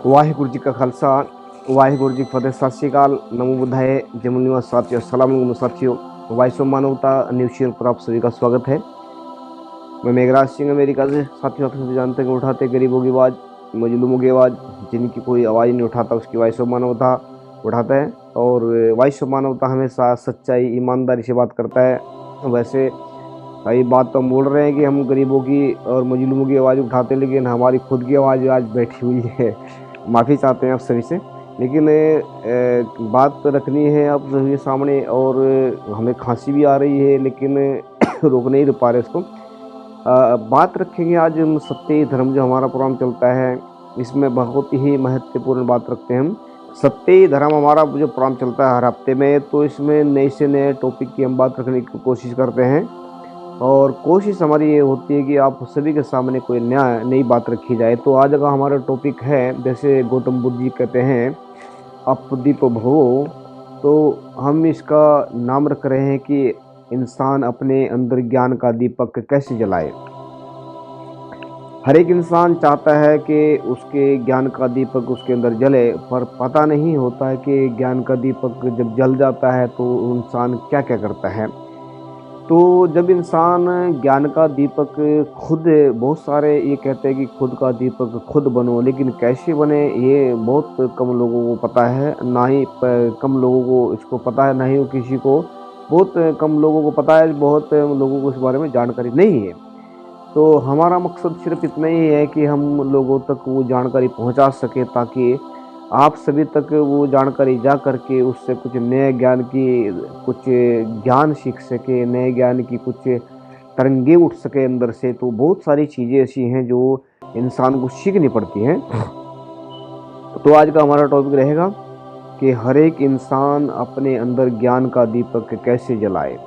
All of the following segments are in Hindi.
वाहिगुरु जी का खालसा वाहिगुरु जी की फतेह। सत श्री अकाल, नमो बुद्धाय, जय मूल्यवान साथियों, अस्सलाम वालेकुम साथियों। वॉइस ऑफ मानवता न्यूज़ चैनल पर आप सभी का स्वागत है। मैं मेघराज सिंह अमेरिका से। साथियों, आप सभी जानते हैं कि उठाते गरीबों की आवाज़, मजलूमों की आवाज़, जिनकी कोई आवाज़ नहीं उठाता उसकी वॉइस ऑफ मानवता उठाता है। और वॉइस ऑफ मानवता हमेशा सच्चाई ईमानदारी से बात करता है। वैसे कई बात तो हम बोल रहे हैं कि हम गरीबों की और मजलूमों की आवाज़ उठाते हैं, लेकिन हमारी खुद की आवाज़ आज बैठी हुई है। माफ़ी चाहते हैं आप सभी से, लेकिन बात रखनी है आप सभी के सामने। और हमें खांसी भी आ रही है, लेकिन रोक नहीं पा रहे इसको। बात रखेंगे आज हम सत्य धर्म, जो हमारा प्रोग्राम चलता है इसमें बहुत ही महत्वपूर्ण बात रखते हैं हम। सत्य धर्म हमारा जो प्रोग्राम चलता है हर हफ्ते में, तो इसमें नए से नए टॉपिक की हम बात रखने की कोशिश करते हैं। और कोशिश हमारी ये होती है कि आप सभी के सामने कोई नई बात रखी जाए। तो आज का हमारा टॉपिक है, जैसे गौतम बुद्ध जी कहते हैं अपदीप भवो, तो हम इसका नाम रख रहे हैं कि इंसान अपने अंदर ज्ञान का दीपक कैसे जलाए। हर एक इंसान चाहता है कि उसके ज्ञान का दीपक उसके अंदर जले, पर पता नहीं होता है कि ज्ञान का दीपक जब जल जाता है तो इंसान क्या क्या करता है। तो जब इंसान ज्ञान का दीपक खुद, बहुत सारे ये कहते हैं कि खुद का दीपक खुद बनो, लेकिन कैसे बने ये बहुत कम लोगों को पता है। ना ही कम लोगों को इसको पता है, ना ही वो किसी को, बहुत कम लोगों को पता है, बहुत लोगों को इस बारे में जानकारी नहीं है। तो हमारा मकसद सिर्फ इतना ही है कि हम लोगों तक वो जानकारी पहुंचा सके, ताकि आप सभी तक वो जानकारी जा करके उससे कुछ नए ज्ञान की, कुछ ज्ञान सीख सके, नए ज्ञान की कुछ तरंगे उठ सके अंदर से। तो बहुत सारी चीज़ें ऐसी हैं जो इंसान को सीखनी पड़ती हैं। तो आज का हमारा टॉपिक रहेगा कि हर एक इंसान अपने अंदर ज्ञान का दीपक कैसे जलाए।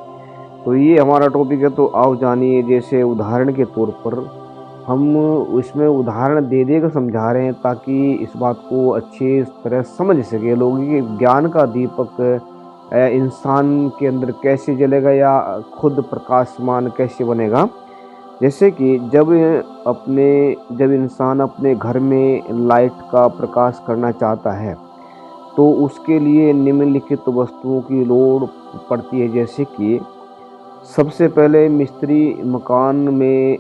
तो ये हमारा टॉपिक है। तो आओ जानिए, जैसे उदाहरण के तौर पर हम इसमें उदाहरण दे दे कर समझा रहे हैं, ताकि इस बात को अच्छी तरह समझ सके लोग कि ज्ञान का दीपक इंसान के अंदर कैसे जलेगा, या खुद प्रकाशमान कैसे बनेगा। जैसे कि जब इंसान अपने घर में लाइट का प्रकाश करना चाहता है, तो उसके लिए निम्नलिखित वस्तुओं की लोड़ पड़ती है। जैसे कि सबसे पहले मिस्त्री मकान में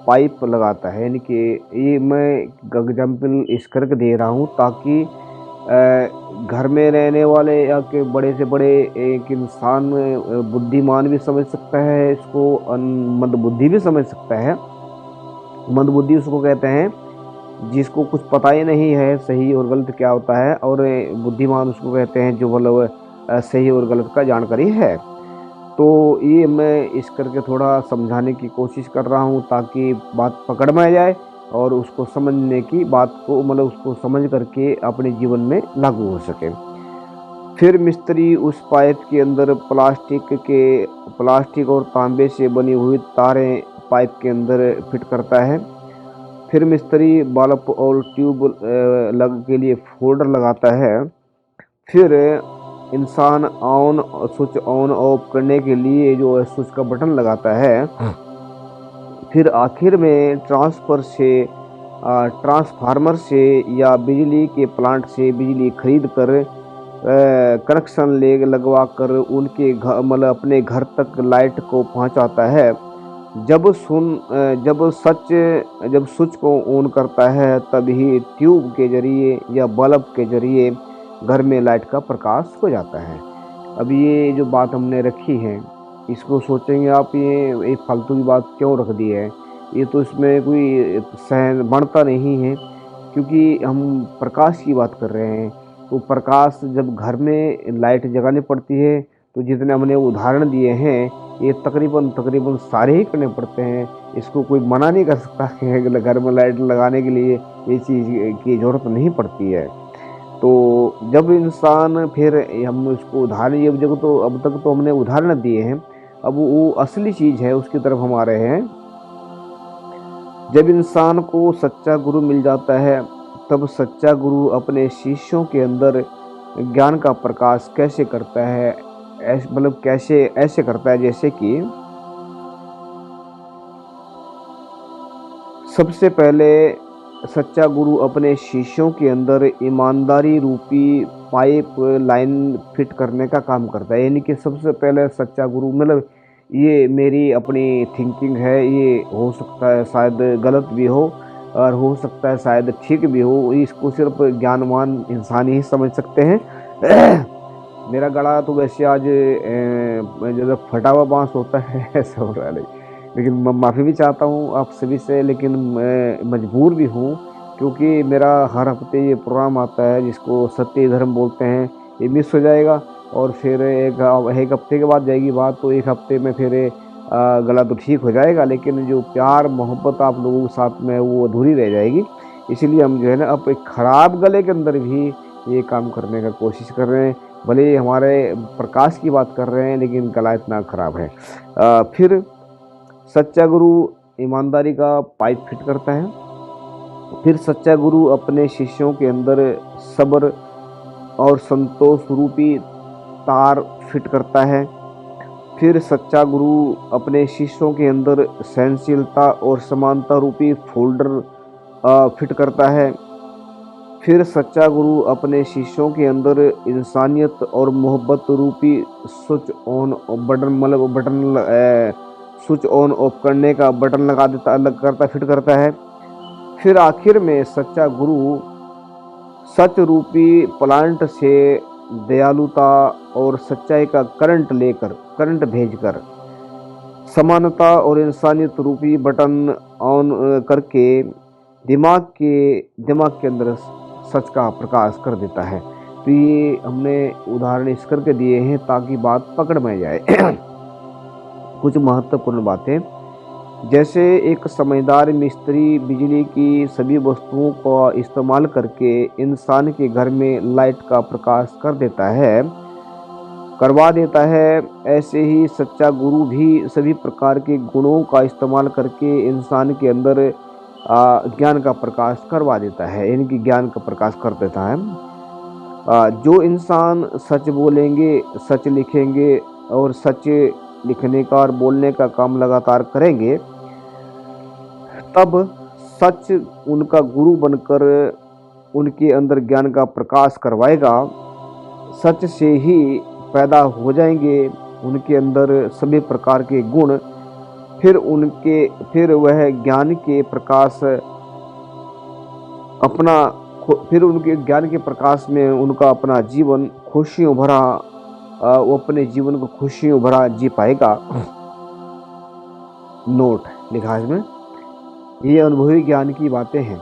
पाइप लगाता है, यानी कि ये मैं एग्जाम्पल इस करके दे रहा हूँ, ताकि घर में रहने वाले या के बड़े से बड़े एक इंसान बुद्धिमान भी समझ सकता है इसको, मंदबुद्धि भी समझ सकता है। मंदबुद्धि उसको कहते हैं जिसको कुछ पता ही नहीं है सही और गलत क्या होता है, और बुद्धिमान उसको कहते हैं जो मतलब सही और गलत का जानकारी है। तो ये मैं इस करके थोड़ा समझाने की कोशिश कर रहा हूँ, ताकि बात पकड़ में आ जाए और उसको समझने की बात को, मतलब उसको समझ करके अपने जीवन में लागू हो सके। फिर मिस्त्री उस पाइप के अंदर प्लास्टिक और तांबे से बनी हुई तारें पाइप के अंदर फिट करता है। फिर मिस्त्री बल्ब और ट्यूब लग के लिए फोल्डर लगाता है। फिर इंसान स्विच ऑन ऑफ करने के लिए जो है स्विच का बटन लगाता है। फिर आखिर में ट्रांसफार्मर से या बिजली के प्लांट से बिजली खरीद कर कनेक्शन लगवा कर उनके घर, मतलब अपने घर तक लाइट को पहुंचाता है। जब सुन जब सच जब स्विच को ऑन करता है, तभी ट्यूब के जरिए या बल्ब के जरिए घर में लाइट का प्रकाश हो जाता है। अब ये जो बात हमने रखी है, इसको सोचेंगे आप, ये फालतू की बात क्यों रख दी है। ये तो इसमें कोई सहन बनता नहीं है, क्योंकि हम प्रकाश की बात कर रहे हैं। तो प्रकाश जब घर में लाइट जगानी पड़ती है, तो जितने हमने उदाहरण दिए हैं ये तकरीबन तकरीबन सारे ही करने पड़ते हैं। इसको कोई मना नहीं कर सकता कि घर में लाइट लगाने के लिए ये चीज़ की ज़रूरत नहीं पड़ती है। तो जब इंसान, फिर हम इसको उदाहरण, ये जब तो अब तक तो हमने उदाहरण दिए हैं, अब वो असली चीज़ है उसकी तरफ हम आ रहे हैं। जब इंसान को सच्चा गुरु मिल जाता है, तब सच्चा गुरु अपने शिष्यों के अंदर ज्ञान का प्रकाश कैसे करता है, मतलब कैसे ऐसे करता है। जैसे कि सबसे पहले सच्चा गुरु अपने शिष्यों के अंदर ईमानदारी रूपी पाइप लाइन फिट करने का काम करता है। यानी कि सबसे पहले सच्चा गुरु मतलब, ये मेरी अपनी थिंकिंग है, ये हो सकता है शायद गलत भी हो और हो सकता है शायद ठीक भी हो, इसको सिर्फ ज्ञानवान इंसान ही समझ सकते हैं। मेरा गला तो वैसे आज जैसे फटा हुआ बांस होता है ऐसा हो रहा है, लेकिन मैं माफ़ी भी चाहता हूँ आप सभी से, लेकिन मैं मजबूर भी हूँ क्योंकि मेरा हर हफ्ते ये प्रोग्राम आता है जिसको सत्य धर्म बोलते हैं, ये मिस हो जाएगा और फिर एक हफ्ते के बाद जाएगी बात, तो एक हफ्ते में फिर गला तो ठीक हो जाएगा, लेकिन जो प्यार मोहब्बत आप लोगों के साथ में वो अधूरी रह जाएगी। इसीलिए हम जो है ना अब एक ख़राब गले के अंदर भी ये काम करने का कोशिश कर रहे हैं। भले ही हमारे प्रकाश की बात कर रहे हैं लेकिन गला इतना ख़राब है। फिर सच्चा गुरु ईमानदारी का पाइप फिट करता है। फिर सच्चा गुरु अपने शिष्यों के अंदर सब्र और संतोष रूपी तार फिट करता है। फिर सच्चा गुरु अपने शिष्यों के अंदर सहनशीलता और समानता रूपी फोल्डर फिट करता है। फिर सच्चा गुरु अपने शिष्यों के अंदर इंसानियत और मोहब्बत रूपी स्विच ऑन बटन मतलब स्विच ऑन ऑफ करने का बटन लगा देता अलग करता फिट करता है। फिर आखिर में सच्चा गुरु सच रूपी प्लांट से दयालुता और सच्चाई का करंट भेजकर समानता और इंसानियत रूपी बटन ऑन करके दिमाग के अंदर सच का प्रकाश कर देता है। तो ये हमने उदाहरण इस करके दिए हैं ताकि बात पकड़ में जाए। कुछ महत्वपूर्ण बातें, जैसे एक समझदार मिस्त्री बिजली की सभी वस्तुओं का इस्तेमाल करके इंसान के घर में लाइट का प्रकाश करवा देता है, ऐसे ही सच्चा गुरु भी सभी प्रकार के गुणों का इस्तेमाल करके इंसान के अंदर ज्ञान का प्रकाश करवा देता है, यानी कि ज्ञान का प्रकाश कर देता है। जो इंसान सच बोलेंगे, सच लिखेंगे और सच लिखने का और बोलने का काम लगातार करेंगे, तब सच उनका गुरु बनकर उनके अंदर ज्ञान का प्रकाश करवाएगा। सच से ही पैदा हो जाएंगे उनके अंदर सभी प्रकार के गुण। फिर वह ज्ञान के प्रकाश अपना फिर उनके ज्ञान के प्रकाश में उनका अपना जीवन खुशियों भरा वो अपने जीवन को खुशियों भरा जी पाएगा। नोट लिखा है इसमें, ये अनुभवी ज्ञान की बातें हैं,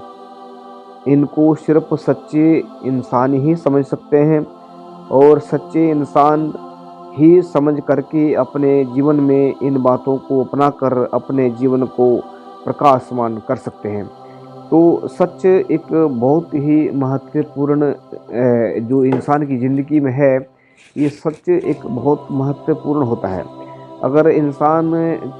इनको सिर्फ सच्चे इंसान ही समझ सकते हैं और सच्चे इंसान ही समझ करके अपने जीवन में इन बातों को अपना कर अपने जीवन को प्रकाशमान कर सकते हैं। तो सच एक बहुत ही महत्वपूर्ण जो इंसान की ज़िंदगी में है, ये सच एक बहुत महत्वपूर्ण होता है। अगर इंसान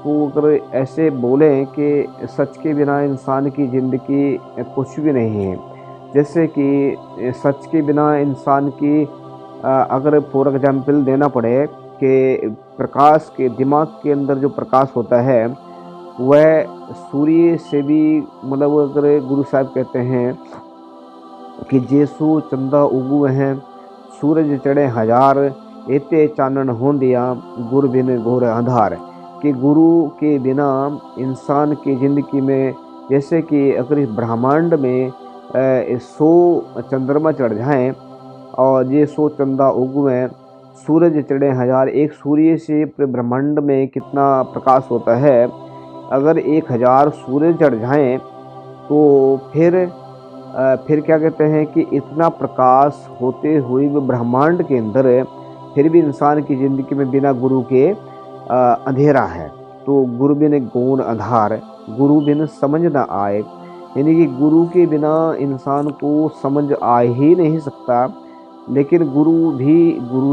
को अगर ऐसे बोलें कि सच के बिना इंसान की ज़िंदगी कुछ भी नहीं है, जैसे कि सच के बिना इंसान की अगर फॉर एग्जाम्पल देना पड़े कि प्रकाश के दिमाग के अंदर जो प्रकाश होता है वह सूर्य से भी मतलब अगर गुरु साहब कहते हैं कि जैसु चंदा उगु हैं सूरज चढ़े हजार एते चानन हो दिया गुरु बिन घोर अंधार, कि गुरु के बिना इंसान की ज़िंदगी में जैसे कि अगर इस ब्रह्मांड में 100 चंद्रमा चढ़ जाएँ और ये 100 चंदा उगवें, सूरज चढ़े हजार, एक सूर्य से पूरे ब्रह्मांड में कितना प्रकाश होता है, अगर 1000 सूर्य चढ़ जाएँ तो फिर क्या कहते हैं कि इतना प्रकाश होते हुए भी ब्रह्मांड के अंदर फिर भी इंसान की ज़िंदगी में बिना गुरु के अंधेरा है। तो गुरु बिन गौण अंधार, गुरु बिन समझ न आए, यानी कि गुरु के बिना इंसान को समझ आ ही नहीं सकता। लेकिन गुरु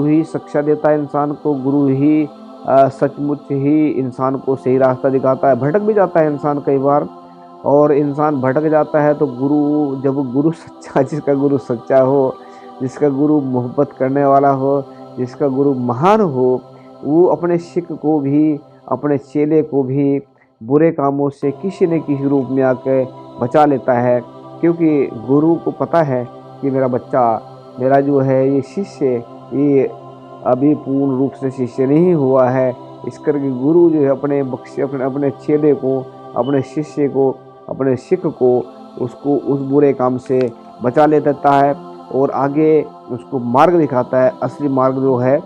ही शिक्षा देता है इंसान को, गुरु ही सचमुच ही इंसान को सही रास्ता दिखाता है। भटक भी जाता है इंसान कई बार, और इंसान भटक जाता है तो जब गुरु सच्चा, जिसका गुरु सच्चा हो, जिसका गुरु मोहब्बत करने वाला हो, जिसका गुरु महान हो, वो अपने सिख को भी अपने चेले को भी बुरे कामों से किसी न किसी रूप में आके बचा लेता है। क्योंकि गुरु को पता है कि मेरा बच्चा, मेरा जो है ये शिष्य, ये अभी पूर्ण रूप से शिष्य नहीं हुआ है। इस करके गुरु जो है अपने बख्शे अपने अपने चेले को, अपने शिष्य को, अपने सिख को उसको उस बुरे काम से बचा ले देता है और आगे उसको मार्ग दिखाता है, असली मार्ग जो है।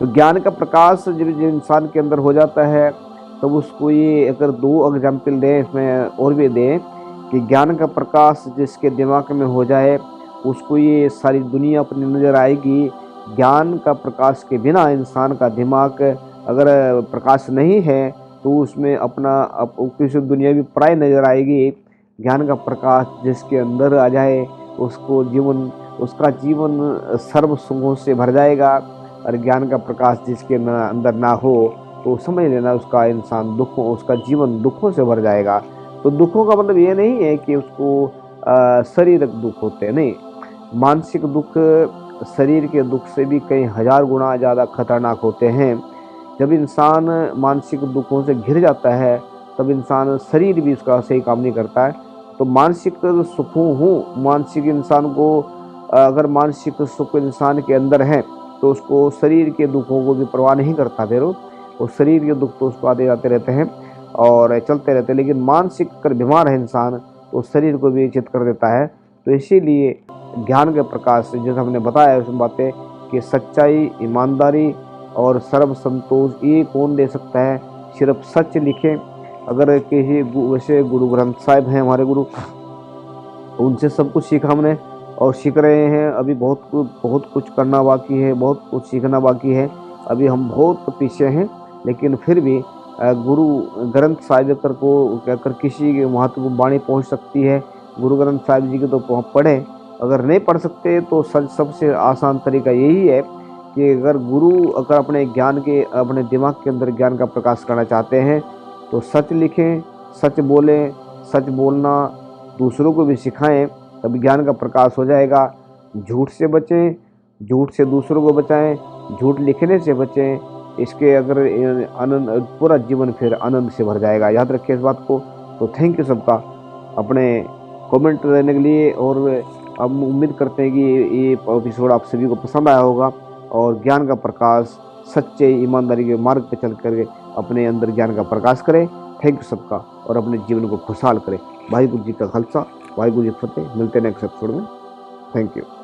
तो ज्ञान का प्रकाश जब इंसान के अंदर हो जाता है तब उसको ये अगर 2 एग्जाम्पल दें, इसमें और भी दें कि ज्ञान का प्रकाश जिसके दिमाग में हो जाए उसको ये सारी दुनिया अपनी नज़र आएगी। ज्ञान का प्रकाश के बिना इंसान का दिमाग अगर प्रकाश नहीं है तो उसमें अपना किसी दुनिया भी पराई नज़र आएगी। ज्ञान का प्रकाश जिसके अंदर आ जाए उसका जीवन सर्व सुखों से भर जाएगा। और ज्ञान का प्रकाश जिसके अंदर ना हो तो समझ लेना उसका जीवन दुखों से भर जाएगा। तो दुखों का मतलब ये नहीं है कि उसको शारीरिक दुख होते हैं, नहीं। मानसिक दुख शरीर के दुख से भी कई हजार गुना ज़्यादा खतरनाक होते हैं। जब इंसान मानसिक दुखों से घिर जाता है तब इंसान शरीर भी उसका सही काम नहीं करता है। तो मानसिक सुखों हो, मानसिक इंसान को अगर मानसिक सुख इंसान के अंदर है तो उसको शरीर के दुखों को भी परवाह नहीं करता। फिर वो शरीर के दुख तो उसको आते जाते रहते हैं और चलते रहते हैं, लेकिन मानसिक अगर बीमार है इंसान तो शरीर को भी चित कर देता है। तो इसीलिए ज्ञान के प्रकाश से जैसे हमने बताया उसमें बातें कि सच्चाई, ईमानदारी और सर्व संतोष ये कौन दे सकता है, सिर्फ सच लिखें। अगर किसी वैसे गुरु ग्रंथ साहिब हैं हमारे गुरु, उनसे सब कुछ सीखा हमने और सीख रहे हैं। अभी बहुत कुछ करना बाकी है, बहुत कुछ सीखना बाकी है। अभी हम बहुत पीछे हैं, लेकिन फिर भी गुरु ग्रंथ साहिब को कहकर किसी के महत्वपूर्ण वाणी पहुंच सकती है। गुरु ग्रंथ साहिब जी के तो पढ़ें, अगर नहीं पढ़ सकते तो सबसे आसान तरीका यही है कि अगर अपने दिमाग के अंदर ज्ञान का प्रकाश करना चाहते हैं तो सच लिखें, सच बोलें। सच बोलना दूसरों को भी सिखाएं, तब ज्ञान का प्रकाश हो जाएगा। झूठ से बचें, झूठ से दूसरों को बचाएं, झूठ लिखने से बचें। इसके अगर आनंद, पूरा जीवन फिर आनंद से भर जाएगा। याद रखिए इस बात को। तो थैंक यू सबका अपने कमेंट देने के लिए, और हम उम्मीद करते हैं कि ये एपिसोड आप सभी को पसंद आया होगा और ज्ञान का प्रकाश सच्चे ईमानदारी के मार्ग पर चल कर अपने अंदर ज्ञान का प्रकाश करें। थैंक यू सबका, और अपने जीवन को खुशहाल करें। वाहिगुरु जी का खालसा, वाहिगुरु जी की फतेह। मिलते हैं नेक्स्ट एपिसोड में। Thank you.